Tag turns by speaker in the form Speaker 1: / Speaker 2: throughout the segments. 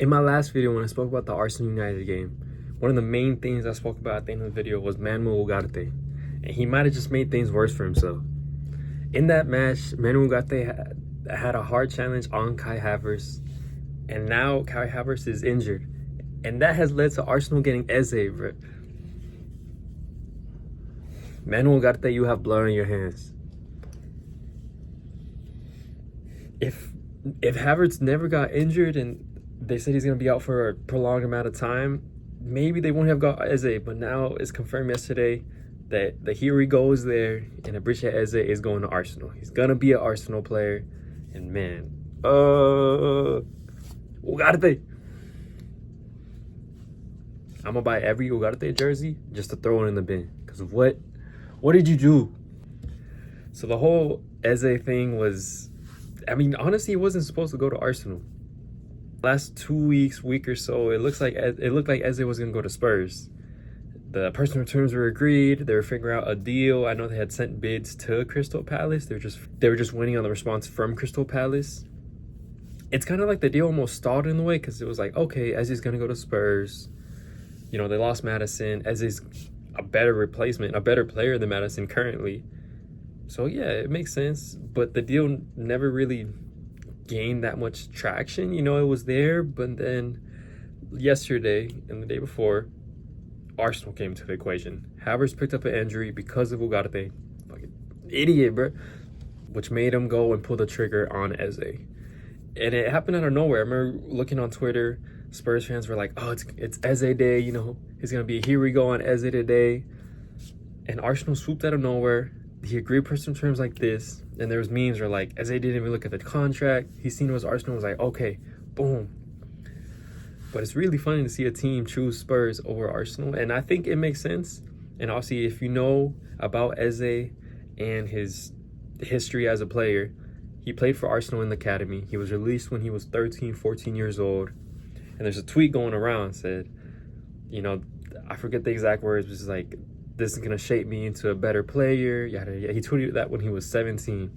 Speaker 1: In my last video, when I spoke about the Arsenal United game, one of the main things I spoke about at the end of the video was Manuel Ugarte. And he might have just made things worse for himself. In that match, Manuel Ugarte had a hard challenge on Kai Havertz. And now Kai Havertz is injured. And that has led to Arsenal getting Eze, bro. Manuel Ugarte, you have blood on your hands. If Havertz never got injured and they said he's going to be out for a prolonged amount of time, maybe they wouldn't have got Eze, but now it's confirmed yesterday that the here he goes there, and Eberechi Eze is going to Arsenal. He's going to be an Arsenal player, and man, Ugarte. I'm going to buy every Ugarte jersey just to throw it in the bin, because of what did you do? So the whole Eze thing was, I mean, honestly, he wasn't supposed to go to Arsenal. Last 2 weeks, week or so, it looked like Eze was gonna go to Spurs. The personal terms were agreed. They were figuring out a deal. I know they had sent bids to Crystal Palace. They were just waiting on the response from Crystal Palace. It's kind of like the deal almost stalled in the way, because it was like, okay, Eze's gonna go to Spurs. You know, they lost Madison. Eze's a better replacement, a better player than Madison currently. So yeah, it makes sense. But the deal never really gained that much traction. You know, it was there, but then yesterday and the day before, Arsenal came to the equation. Havertz picked up an injury because of Ugarte. Fucking idiot, bro. Which made him go and pull the trigger on Eze. And it happened out of nowhere. I remember looking on Twitter, Spurs fans were like, oh, it's Eze day, you know, he's gonna be here we go on Eze today. And Arsenal swooped out of nowhere. He agreed personal terms like this, and there was memes where like Eze didn't even look at the contract. He seen it was Arsenal, was like, okay, boom. But it's really funny to see a team choose Spurs over Arsenal, and I think it makes sense. And obviously, if you know about Eze and his history as a player, he played for Arsenal in the academy. He was released when he was 13, 14 years old. And there's a tweet going around said, you know, I forget the exact words, but it's like, this is going to shape me into a better player. Yada, yada. He tweeted that when he was 17.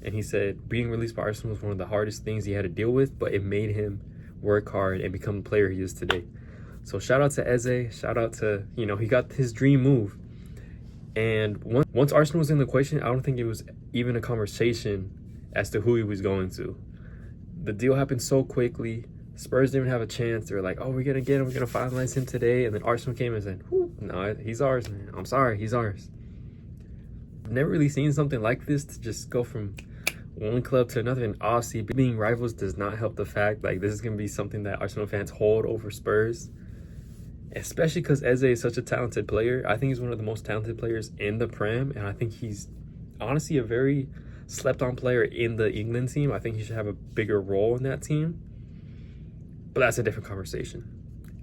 Speaker 1: And he said being released by Arsenal was one of the hardest things he had to deal with, but it made him work hard and become the player he is today. So shout out to Eze. Shout out to, you know, he got his dream move. And once Arsenal was in the equation, I don't think it was even a conversation as to who he was going to. The deal happened so quickly. Spurs didn't even have a chance. They were like, oh, we're going to get him. We're going to finalize him today. And then Arsenal came and said, no, he's ours, man. I'm sorry, he's ours. I've never really seen something like this to just go from one club to another. And obviously, being rivals does not help the fact, like, this is going to be something that Arsenal fans hold over Spurs. Especially because Eze is such a talented player. I think he's one of the most talented players in the Prem. And I think he's honestly a very slept-on player in the England team. I think he should have a bigger role in that team. But that's a different conversation.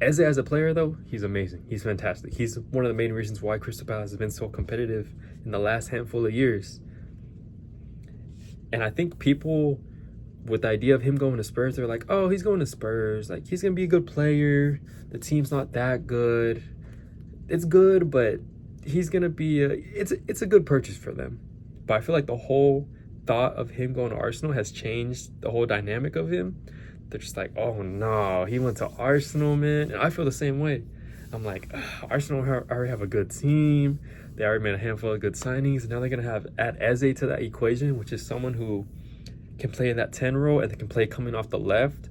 Speaker 1: Eze as a player, though, he's amazing. He's fantastic. He's one of the main reasons why Crystal Palace has been so competitive in the last handful of years. And I think people, with the idea of him going to Spurs, they're like, oh, he's going to Spurs. Like, he's going to be a good player. The team's not that good. It's good, but he's going to be it's a good purchase for them. But I feel like the whole thought of him going to Arsenal has changed the whole dynamic of him. They're just like, oh no, he went to Arsenal, man. And I feel the same way. I'm like, Arsenal already have a good team. They already made a handful of good signings. And now they're going to add Eze to that equation, which is someone who can play in that 10 role and they can play coming off the left.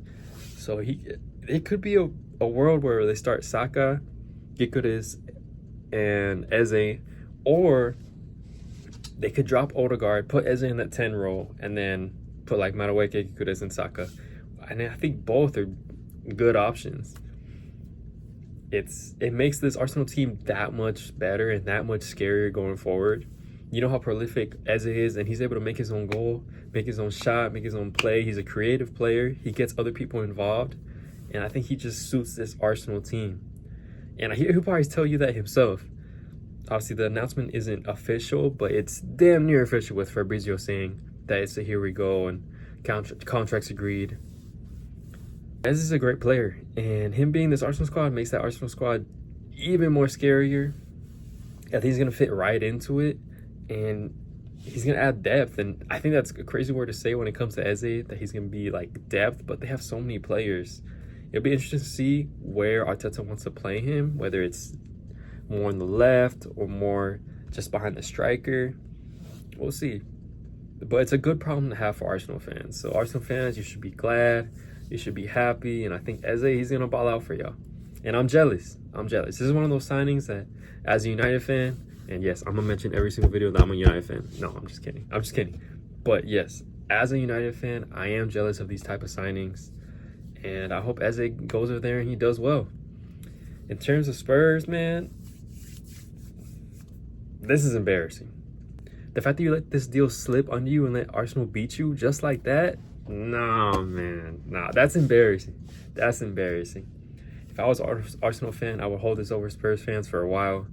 Speaker 1: So it could be a world where they start Saka, Gyökeres, and Eze. Or they could drop Odegaard, put Eze in that 10 role, and then put like Madueke, Gyökeres, and Saka. And I think both are good options. It makes this Arsenal team that much better and that much scarier going forward. You know how prolific Eze is, and he's able to make his own goal, make his own shot, make his own play. He's a creative player. He gets other people involved. And I think he just suits this Arsenal team. And he'll probably tell you that himself. Obviously, the announcement isn't official, but it's damn near official with Fabrizio saying that it's a here we go and contracts agreed. Eze is a great player, and him being this Arsenal squad makes that Arsenal squad even more scarier. I think he's going to fit right into it, and he's going to add depth. And I think that's a crazy word to say when it comes to Eze, that he's going to be like depth, but they have so many players. It'll be interesting to see where Arteta wants to play him, whether it's more on the left or more just behind the striker. We'll see. But it's a good problem to have for Arsenal fans. So Arsenal fans, you should be glad. You should be happy. And I think Eze, he's going to ball out for y'all. And I'm jealous. This is one of those signings that, as a United fan, and yes, I'm going to mention every single video that I'm a United fan. No, I'm just kidding. But yes, as a United fan, I am jealous of these type of signings. And I hope Eze goes over there and he does well. In terms of Spurs, man, this is embarrassing. The fact that you let this deal slip under you and let Arsenal beat you just like that, nah, man. Nah, that's embarrassing. That's embarrassing. If I was an Arsenal fan, I would hold this over Spurs fans for a while.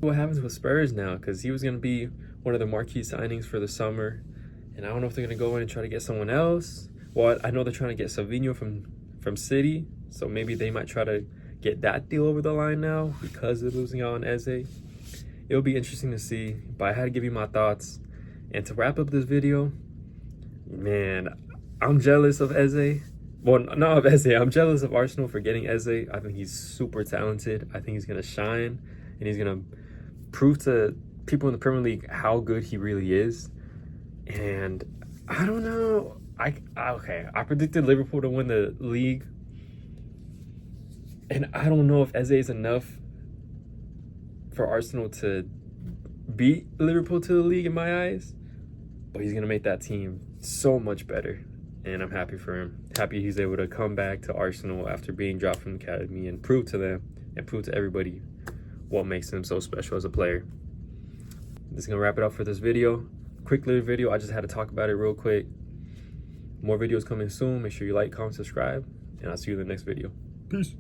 Speaker 1: What happens with Spurs now? Because he was going to be one of the marquee signings for the summer. And I don't know if they're going to go in and try to get someone else. Well, I know they're trying to get Savinho from City. So maybe they might try to get that deal over the line now because they're losing out on Eze. It'll be interesting to see, but I had to give you my thoughts. And to wrap up this video, man, I'm jealous of Eze. Well, not of Eze. I'm jealous of Arsenal for getting Eze. I think he's super talented. I think he's going to shine. And he's going to prove to people in the Premier League how good he really is. And I don't know. I predicted Liverpool to win the league. And I don't know if Eze is enough for Arsenal to beat Liverpool to the league in my eyes. But he's going to make that team so much better. And I'm happy for him. Happy he's able to come back to Arsenal after being dropped from the academy and prove to them and prove to everybody what makes him so special as a player. This is going to wrap it up for this video. Quick little video. I just had to talk about it real quick. More videos coming soon. Make sure you like, comment, subscribe. And I'll see you in the next video. Peace.